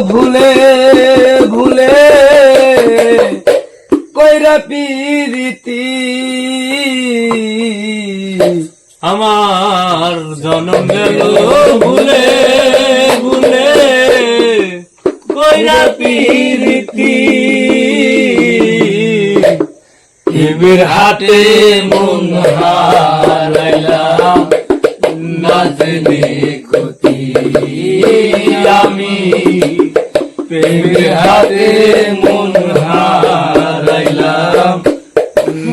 ভুলে ভুলে কইরা পিরিতি আমার জনম গেল ভুলে ভুলে কইরা পিরিতি প্রেমের হাটে মন হারাইলাম না জেনে ক্ষতি আমি প্রেমের হাটে মন হারাইলাম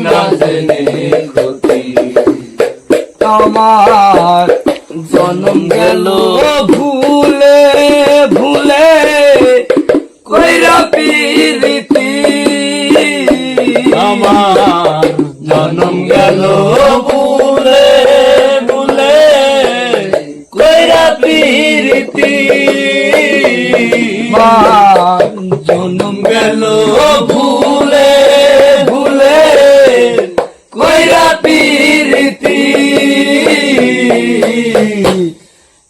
না জেনে ক্ষতি আমার জনম গেল ভুলে ভুলে কইরা পিরিতি আমার জনম গেল ভুলে ভুলে কইরা পিরিতি জনম গেল ভুলে ভুলে কইরা পিরিতি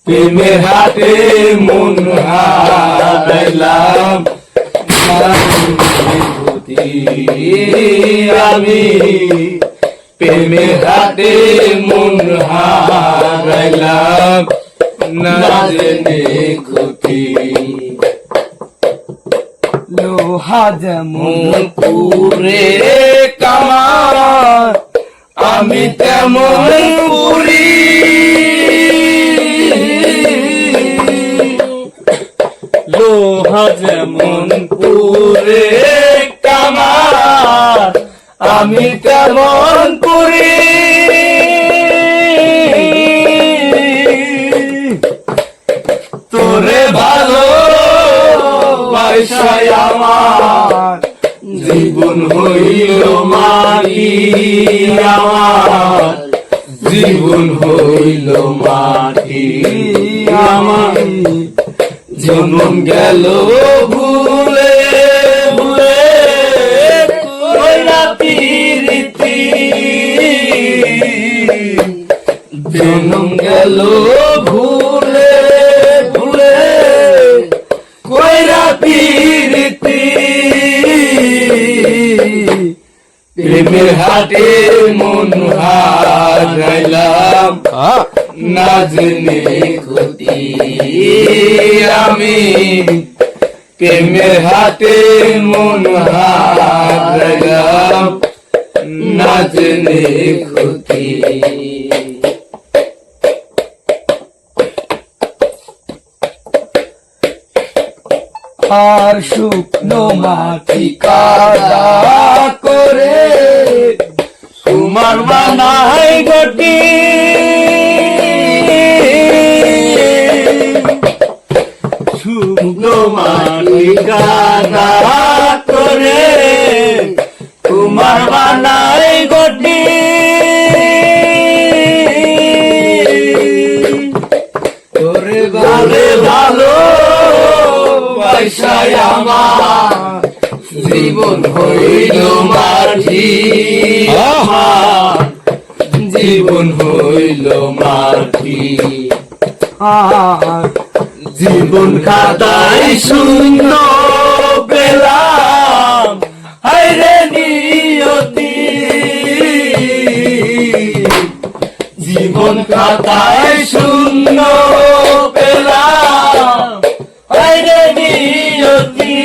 প্রেমের হাটে মন হারাইলাম আমি প্রেমের হাটে মন হারাইলাম না জেনে ক্ষতি লোহা যেমন পুরে কামার আমি তেমন পুরি লোহা যেমন পুরে কামার আমি তেমন পুরি তোরে ভালো পয়সায় আমার জীবন হইল মাটি আমার জীবন হইল মাটি আমার জনম গেল ভুলে ভুলে কইরা পিরিতি জনম গেল ভুলে ভুলে কইরা পিরিতি প্রেমের হাটে মন হারাইলাম না জেনে ক্ষতি আমি প্রেমের হাটে মন হারাইলাম না জেনে ক্ষতি আর শুকনো মাটি কাদা করে তোমার বানাই গটি শুকনো মাটি কাদা করে তোমার বানাই গটি তোরে ভালো ভালো পয়সায় আমার জীবন হইল মাটি আমার জীবন হইল মাটি জীবন খাতায় শূন্য পেলাম হায়রে নিয়তি জীবন খাতায় শূন্য পেলাম হায়রে নিয়তি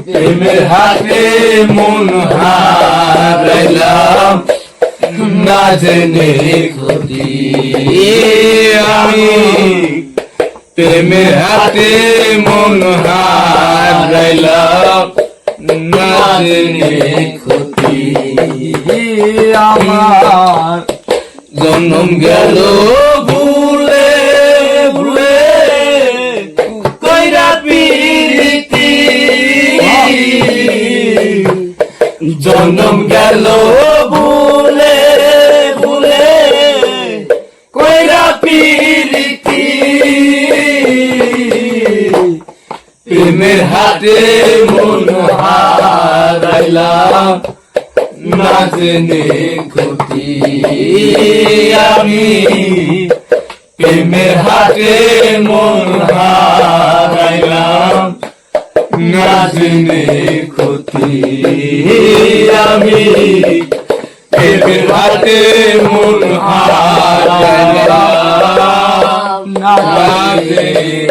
প্রেমের হাতে মন হারাইলাম না জেনে ক্ষতি আমি প্রেমের হাতে মন হারাইলাম না জেনে ক্ষতি আমার জন্ম গেল ভুলে ভুলে কইরা পিরিতি জন্ম গেল ভুলে ভুলে কইরা পিরিতি প্রেমের হাতে মন হারাইলাম না জেনে ক্ষতি আমি প্রেমের হাটে মন হারাইলাম না জেনে ক্ষতি আমি প্রেমের হাটে মন হারাইলাম না জেনে